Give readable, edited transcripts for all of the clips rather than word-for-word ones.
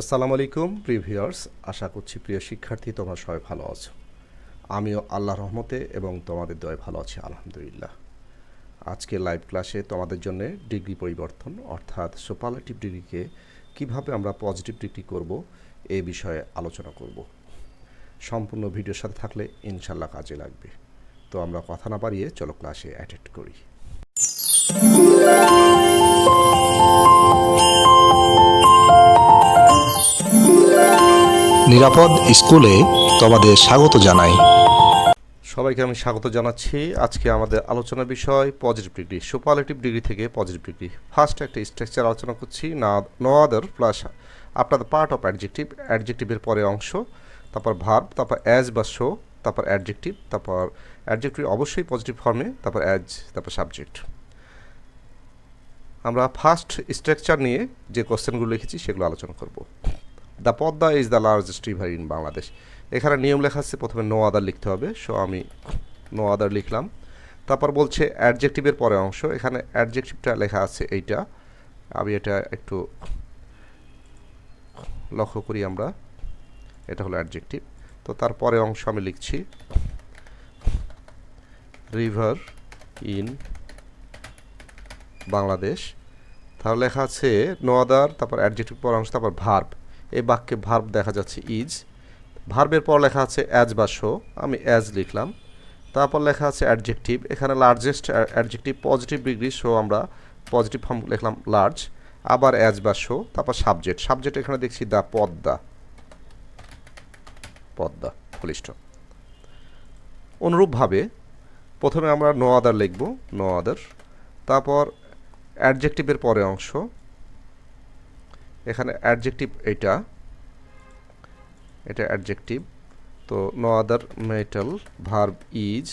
আসসালামু আলাইকুম প্রিভিউয়ার্স, আশা করছি প্রিয় শিক্ষার্থী তোমরা সবাই ভালো আছো। আমিও আল্লাহর রহমতে এবং তোমাদের দয়ায় ভালো আছি আলহামদুলিল্লাহ। আজকে লাইভ ক্লাসে তোমাদের জন্য ডিগ্রি পরিবর্তন অর্থাৎ সুপারলেটিভ ডিগ্রিকে কিভাবে আমরা পজিটিভ ডিগ্রি করব এই বিষয়ে আলোচনা করব। সম্পূর্ণ ভিডিওর সাথে থাকলে ইনশাল্লাহ কাজে লাগবে। তো আমরা কথা না বাড়িয়ে চলো ক্লাসে অ্যাটেন্ড করি। নিরাপদ স্কুলে তোমাদের স্বাগত জানাই। সবাইকে আমি স্বাগত জানাচ্ছি। আজকে আমাদের আলোচনার বিষয় পজিটিভ ডিগ্রি, সুপারলেটিভ ডিগ্রি থেকে পজিটিভ ডিগ্রি। ফার্স্ট একটা স্ট্রাকচার আলোচনা করছি, no other plus after the part of adjective, অ্যাডজেক্টিভের পরে অংশ, তারপর ভার্ব, তারপর অ্যাজ বা শো, তারপর অ্যাডজেক্টিভ, তারপর অ্যাডজেক্টিভ অবশ্যই পজিটিভ ফর্মে, তারপর অ্যাজ, তারপর সাবজেক্ট। আমরা ফার্স্ট স্ট্রাকচার নিয়ে যে কোশ্চেনগুলো লিখেছি সেগুলো আলোচনা করব। The Padma is the largest river in Bangladesh. এখানে নিয়ম লেখা আছে, প্রথমে নো আদার লিখতে হবে, সো আমি নো আদার লিখলাম। তারপর বলছে অ্যাডজেক্টিভের পরে অংশ, এখানে অ্যাডজেক্টিভটা লেখা আছে এইটা, আমি এটা একটু লক্ষ্য করি আমরা, এটা হলো অ্যাডজেক্টিভ। তো তারপরে অংশ আমি লিখছি রিভার ইন বাংলাদেশ। তাহলে লেখা আছে নো আদার, তারপর অ্যাডজেক্টিভ পর অংশ, তারপর ভার্ব। এই বাক্যে ভার্ব দেখা যাচ্ছে ইজ। ভার্বের পর লেখা আছে অ্যাজ বা শো, আমি অ্যাজ লিখলাম। তারপর লেখা আছে অ্যাডজেক্টিভ, এখানে largest adjective positive degree, show আমরা পজিটিভ ফর্ম লিখলাম লার্জ। আবার অ্যাজ বা শো, তারপর সাবজেক্ট। সাবজেক্ট এখানে দেখছি দ্য পদ্মা, পদ্মা ফলিষ্ঠ। অনুরূপভাবে প্রথমে আমরা নো আদার লিখব, নো আদার। তারপর অ্যাডজেক্টিভের পরে অংশ, এখানে অ্যাডজেক্টিভ এটা অ্যাডজেক্টিভ। তো no other metal, verb is,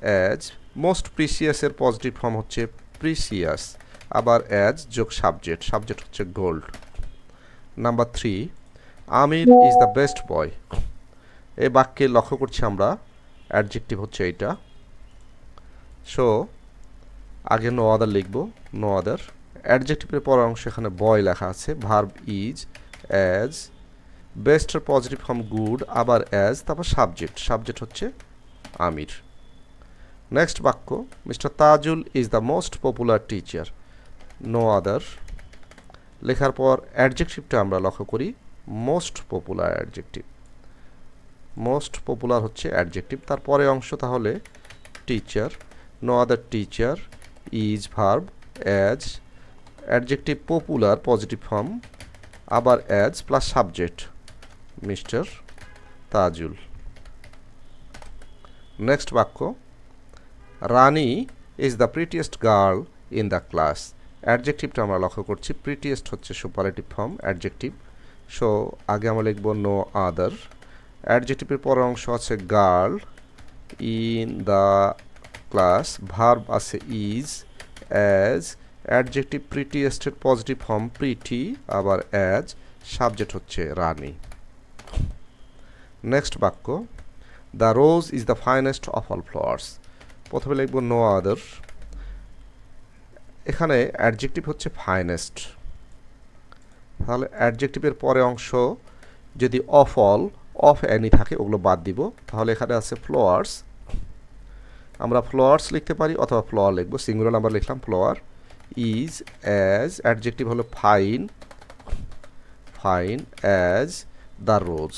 as. Most প্রিসিয়াসের পজিটিভ ফর্ম হচ্ছে প্রিসিয়াস, আবার অ্যাজ যোগ সাবজেক্ট, সাবজেক্ট হচ্ছে gold. Number 3, Amir is the best boy. এই বাক্যে লক্ষ্য করছি আমরা অ্যাডজেক্টিভ হচ্ছে এইটা, সো আগে নো আদার লিখব, নো আদার। অ্যাডজেক্টিভের পর অংশ এখানে বয় লেখা আছে, ভার্ব ইজ, অ্যাজ, বেস্টের পজিটিভ ফর্ম গুড, আবার অ্যাজ, তারপর সাবজেক্ট, সাবজেক্ট হচ্ছে আমির। নেক্সট বাক্য, mister Tajul is the most popular teacher. No other লেখার পর অ্যাডজেক্টিভটা আমরা লক্ষ্য করি most popular adjective, most popular হচ্ছে অ্যাডজেক্টিভ। তারপরে অংশ তাহলে teacher, no other teacher, is verb, as, adjective popular positive form, আবার as plus subject mister Tajul. Next বাক্য, Rani is the prettiest girl in the class. অ্যাডজেক্টিভটা আমরা লক্ষ্য করছি, প্রিটিয়েস্ট হচ্ছে সুপারলেটিভ ফর্ম অ্যাডজেক্টিভ, সো আগে আমরা লিখব নো আদার। অ্যাডজেক্টিভের পর অংশ আছে girl in the class, verb আছে ইজ, অ্যাজ, অ্যাডজেক্টিভ প্রিটিয়েস্টের পজিটিভ ফর্ম প্রিটি, আবার অ্যাজ, সাবজেক্ট হচ্ছে রানী। নেক্সট বাক্য, the rose is the finest of all flowers. প্রথমে লিখব নো আদার, এখানে অ্যাডজেক্টিভ হচ্ছে ফাইনেস্ট, তাহলে অ্যাডজেক্টিভের পরে অংশ যদি অফ অল, অফ অ্যানি থাকে ওগুলো বাদ দিব, তাহলে এখানে আছে ফ্লাওয়ার্স। আমরা ফ্লাওয়ার্স লিখতে পারি অথবা ফ্লাওয়ার লিখব, সিঙ্গুলার নাম্বার লিখলাম ফ্লাওয়ার। ইজ, অ্যাজ, অ্যাডজেক্টিভ হলো fine, fine as the rose.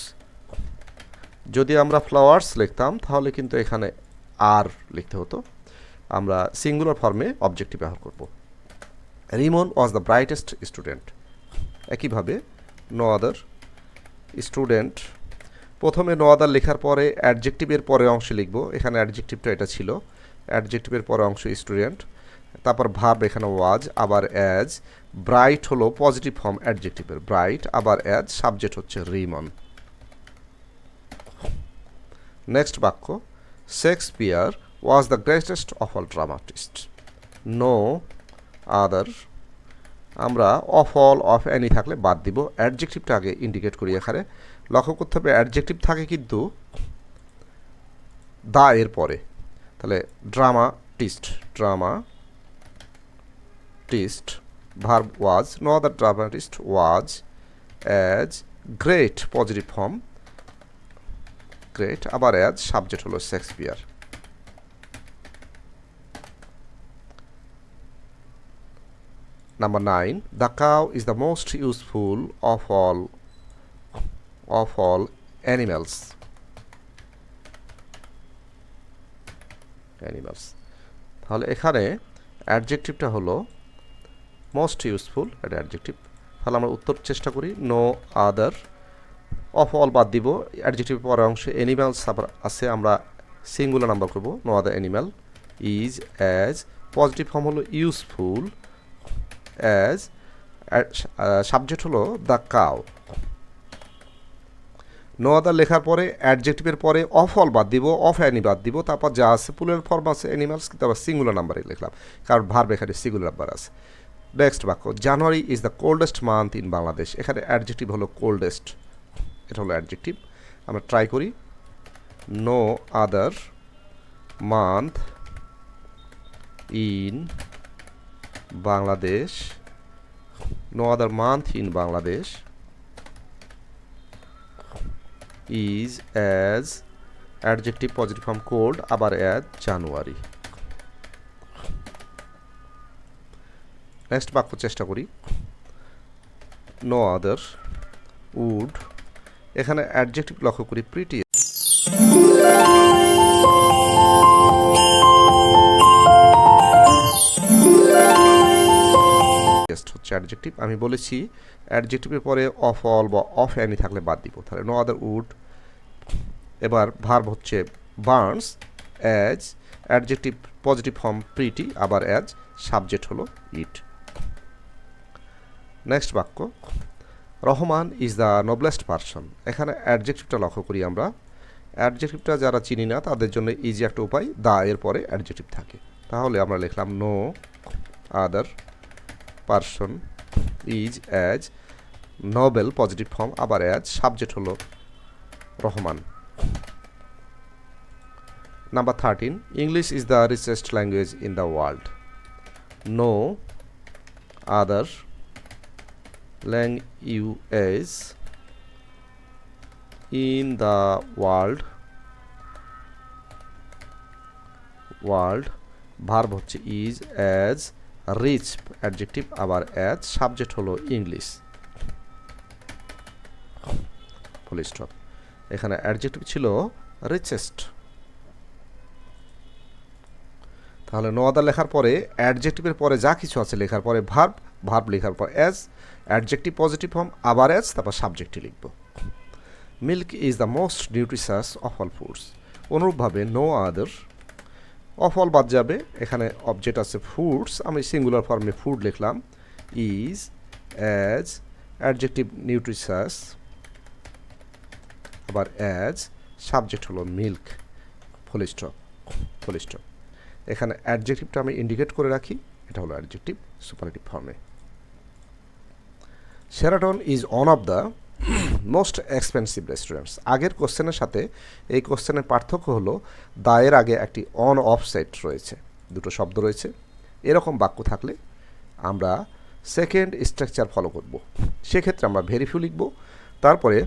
যদি আমরা ফ্লাওয়ার্স লিখতাম তাহলে কিন্তু এখানে আর লিখতে হতো, আমরা সিঙ্গুলার ফর্মে অবজেক্টিভ ব্যবহার করব। Rimon was the brightest student. একইভাবে নো আদার স্টুডেন্ট, প্রথমে নো আদার লেখার পরে অ্যাডজেক্টিভের পরে অংশ লিখব, এখানে অ্যাডজেক্টিভটা এটা ছিল, অ্যাডজেক্টিভের পরে অংশ স্টুডেন্ট, তারপর ভার্ব এখানে ওয়াজ, আবার অ্যাজ, ব্রাইট হলো পজিটিভ ফর্ম অ্যাডজেক্টিভের ব্রাইট, আবার অ্যাজ, সাবজেক্ট হচ্ছে রিমন। নেক্সট বাক্য, Shakespeare was the greatest of all dramatist. No other, আমরা অফ অল, অফ অ্যানি থাকলে বাদ দিব, অ্যাডজেক্টিভটা আগে ইন্ডিকেট করি। এখানে লক্ষ্য করতে হবে অ্যাডজেক্টিভ থাকে কিন্তু দা এর পরে, তাহলে dramatist, dramatist, verb was, no other dramatist was, as great positive form great, আবার অ্যাজ সাবজেক্ট হলো Shakespeare. Number 9, the cow is the most useful of all animals. তাহলে এখানে অ্যাডজেক্টিভটা হলো মোস্ট ইউজফুল, এটা অ্যাডজেক্টিভ। তাহলে আমরা উত্তর চেষ্টা করি। নো আদার, অফ অল বাদ দিব, অ্যাডজেক্টিভ পরের অংশে অ্যানিমালস আছে, আমরা সিঙ্গুলার নাম্বার করব। No other animal, is, as, positive form হলো ইউজফুল, অ্যাজ, সাবজেক্ট হলো দ্য কাউ। নো আদার লেখার পরে অ্যাডজেক্টিভের পরে অফ অল বাদ দিব, অফ অ্যানি বাদ দিব, তারপর যা আছে পুলের ফর্ম আছে অ্যানিমালস, কিন্তু আবার সিঙ্গুলার নাম্বারে লিখলাম, কারণ ভার্ব এখানে সিঙ্গুলার নাম্বার আছে। নেক্সট বাক্য, January is the coldest month in Bangladesh. এখানে অ্যাডজেক্টিভ হলো কোল্ডেস্ট, এটা হলো অ্যাডজেক্টিভ। আমরা ট্রাই করি। No other month in Bangladesh, no other month in Bangladesh is as adjective positive form cold, আবার অ্যাজ জানুয়ারি। নেক্সট বাক্য চেষ্টা করি। নো আদার উড, এখানে অ্যাডজেক্টিভ লক্ষ্য করি প্রিটি, হচ্ছে অ্যাডজেক্টিভ। আমি বলেছি অ্যাডজেক্টিভের পরে অফ অল বা অফ অ্যানি থাকলে বাদ দিব, তাহলে নো আদার উড। এবার ভার্ব হচ্ছে burns, as adjective positive form pretty, আবার অ্যাজ সাবজেক্ট হলো ইট। নেক্সট বাক্য, Rahman is the noblest person. এখানে অ্যাডজেক্টিভটা লক্ষ্য করি আমরা। অ্যাডজেক্টিভটা যারা চিনি না তাদের জন্য ইজি একটা উপায়, দা এর পরে অ্যাডজেক্টিভ থাকে। তাহলে আমরা লিখলাম no other person is as noble positive form, আবার অ্যাজ সাবজেক্ট হলো Rahman. Number 13, English is the richest language in the world. No other language in the world, verb হচ্ছে ইজ, অ্যাজ রিচ অ্যাডজেক্টিভ, আবার as subject হলো English. Full stop. এখানে adjective ছিল richest. তাহলে no other লেখার পরে অ্যাডজেক্টিভের পরে যা কিছু আছে লেখার পরে ভার্ব লেখার পর অ্যাজ, অ্যাডজেক্টিভ পজিটিভ ফর্ম, আবার অ্যাজ, তারপর সাবজেক্টই লিখব। Milk is the most nutritious of all foods. অনুরূপভাবে নো আদার, অফ অল বাদ যাবে, এখানে অবজেক্ট আছে ফুডস, আমি সিঙ্গুলার ফর্মে ফুড লিখলাম, ইজ, অ্যাজ অ্যাডজেক্টিভ নিউট্রিশাস, আবার অ্যাজ সাবজেক্ট হলো মিল্ক। ফুল স্টপ। এখানে অ্যাডজেক্টিভটা আমি ইন্ডিকেট করে রাখি, এটা হলো অ্যাডজেক্টিভ সুপারলেটিভ ফর্মে। Sheraton is one of the most expensive restaurants. আগের কোশ্চেনের সাথে এই কোশ্চেনের পার্থক্য হলো দায়ের আগে একটি অন অফ সাইড রয়েছে, দুটো শব্দ রয়েছে। এরকম বাক্য থাকলে আমরা সেকেন্ড স্ট্রাকচার ফলো করব। সেক্ষেত্রে আমরা ভেরি ফিউ লিখব, তারপরে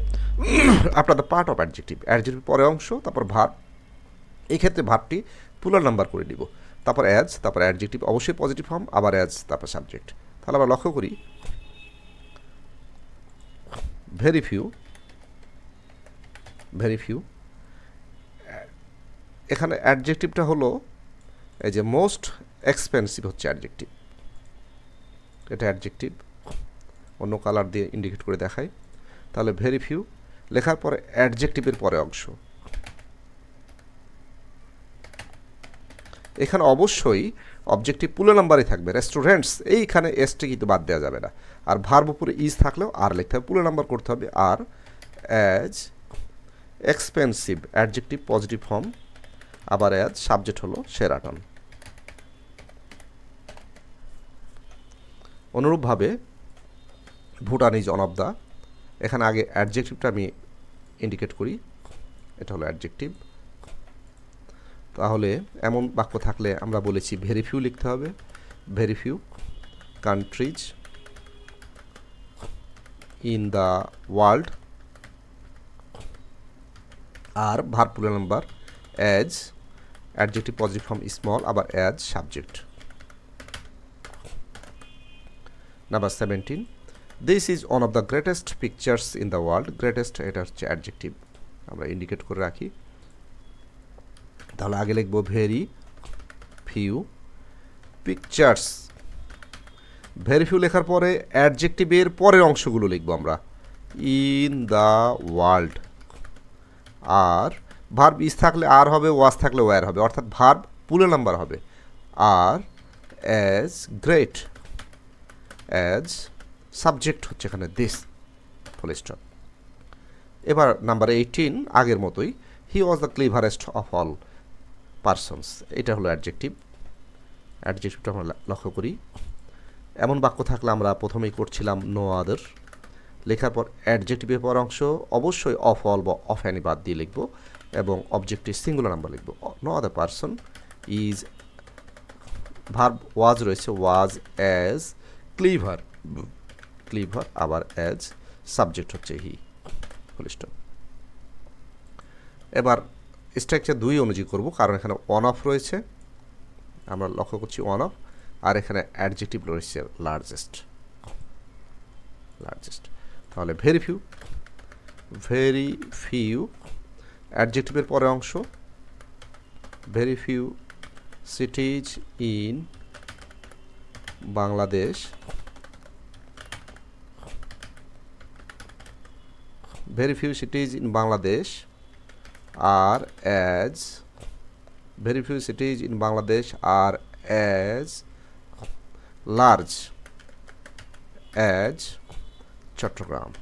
আপনাদের পার্ট অফ অ্যাডজেক্টিভ, অ্যাডজেক্টিভ পরের অংশ, তারপর ভার্ব। এই ক্ষেত্রে ভার্বটি পুলার নাম্বার করে দিব, তারপর অ্যাজ, তারপর অ্যাডজেক্টিভ অবশ্যই পজিটিভ ফর্ম, আবার অ্যাজ, তারপর সাবজেক্ট। তাহলে আমরা লক্ষ্য করি ভেরি ফিউ। এখানে অ্যাডজেক্টিভটা হলো এই যে মোস্ট এক্সপেন্সিভ হচ্ছে অ্যাডজেক্টিভ, এটা অ্যাডজেক্টিভ, অন্য কালার দিয়ে ইন্ডিকেট করে দেখাই। তাহলে ভেরি ফিউ লেখার পরে অ্যাডজেক্টিভের পরে অংশ, এখানে অবশ্যই অবজেক্টিভ পুরো নাম্বারই থাকবে। রেস্টুরেন্টস এইখানে এসটি কিন্তু বাদ দেওয়া যাবে না, আর ভার্ব উপরে ইজ থাকলেও আর লিখতে হবে, পুরো নাম্বার করতে হবে। আর as expensive adjective positive form, আবার অ্যাজ সাবজেক্ট হলো শেরাটন। অনুরূপভাবে Bhutan is one of the, এখানে আগে অ্যাডজেক্টিভটা আমি ইন্ডিকেট করি, এটা হলো অ্যাডজেক্টিভ। তাহলে এমন বাক্য থাকলে আমরা বলেছি ভেরি ফিউ লিখতে হবে, very few countries in the world, আর verb plural number as, adjective positive form small, আবার as subject. Number 17, this is one of the greatest pictures in the world. Greatest এটা হচ্ছে অ্যাডজেক্টিভ, আমরা indicate করে রাখি। তাহলে আগে লিখব very few pictures. Very few লেখার পরে অ্যাডজেক্টিভের পরের অংশগুলো লিখবো আমরা, ইন দ্য ওয়ার্ল্ড। আর ভার্ব ইজ থাকলে আর হবে, ওয়াজ থাকলে ওয়ার হবে, অর্থাৎ ভার্ব প্লুরাল নাম্বার হবে। আর অ্যাজ গ্রেট, অ্যাজ সাবজেক্ট হচ্ছে এখানে দিস, ফুল স্টপ। এবার নাম্বার 18 আগের মতোই, he was the cleverest of all persons. এটা হলো অ্যাডজেক্টিভ। অ্যাডজেক্টিভটা আমরা লক্ষ্য করি। এমন বাক্য থাকলে আমরা প্রথমেই করছিলাম নো আদার, লেখার পর অ্যাডজেক্টিভের পর অংশ অবশ্যই অফ অল বা অফ অ্যানি বাদ দিয়ে লিখব এবং অবজেক্টিভ সিঙ্গুলার নাম্বার লিখব। No other person is, verb was রয়েছে, ওয়াজ অ্যাজ ক্লিভার, ক্লিভার, আবার অ্যাজ সাবজেক্ট হচ্ছে হি, ফুল স্টপ। এবার স্ট্রাকচার 2 অনুযায়ী করব, কারণ এখানে অন অফ রয়েছে, আমরা লক্ষ্য করছি অন অফ, আর এখানে অ্যাডজেক্টিভ রয়েছে লার্জেস্ট, লার্জেস্ট। তাহলে ভেরি ফিউ, ভেরি ফিউ অ্যাডজেক্টিভের পরে অংশ, very few cities in Bangladesh, very few cities in Bangladesh are as, very few cities in Bangladesh are as large as Chattogram.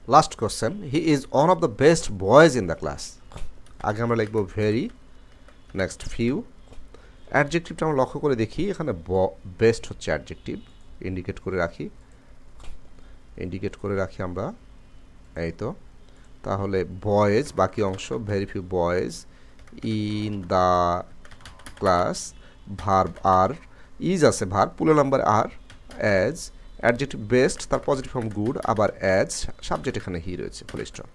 Last question, he is one of the best boys in the class. আগে আমরা লিখব very, next few। অ্যাডজেক্টিভটা আমরা লক্ষ্য করে দেখি, এখানে best হচ্ছে adjective, indicate করে রাখি, ইন্ডিকেট করে রাখি আমরা, এই তো। তাহলে বয়েজ বাকি অংশ, very few boys in the class, verb are, is আছে verb plural number are, as adjective best, তার পজিটিভ ফর্ম গুড, আবার অ্যাজ সাবজেক্ট এখানে হি রয়েছে, ফুল স্টপ।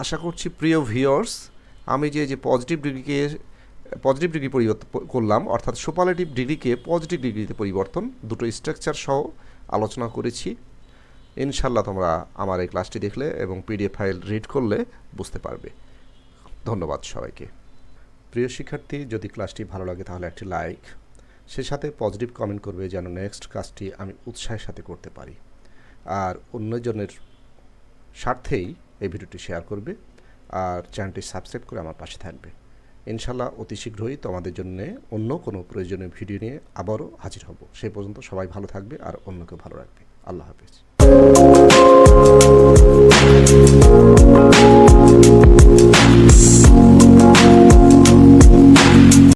আশা করছি প্রিয় ভিউয়ার্স, আমি যে পজিটিভ ডিগ্রি পরিবর্তন করলাম, অর্থাৎ সুপারলেটিভ ডিগ্রিকে পজিটিভ ডিগ্রিতে পরিবর্তন, দুটো স্ট্রাকচার সহ আলোচনা করেছি। ইনশাল্লাহ তোমরা আমার এই ক্লাসটি দেখলে এবং পিডিএফ ফাইল রিড করলে বুঝতে পারবে। ধন্যবাদ সবাইকে। প্রিয় শিক্ষার্থী, যদি ক্লাসটি ভালো লাগে তাহলে একটি লাইক, সে সাথে পজিটিভ কমেন্ট করবে যেন নেক্সট ক্লাসটি আমি উৎসাহের সাথে করতে পারি। আর অন্যজনের স্বার্থেই এই ভিডিওটি শেয়ার করবে, আর চ্যানেলটি সাবস্ক্রাইব করে আমার পাশে থাকবে। ইনশাল্লাহ অতি শীঘ্রই তোমাদের জন্য অন্য কোনো প্রয়োজনীয় ভিডিও নিয়ে আবারও হাজির হব। সেই পর্যন্ত সবাই ভালো থাকবে আর অন্যকেও ভালো রাখবে। আল্লাহ হাফেজ।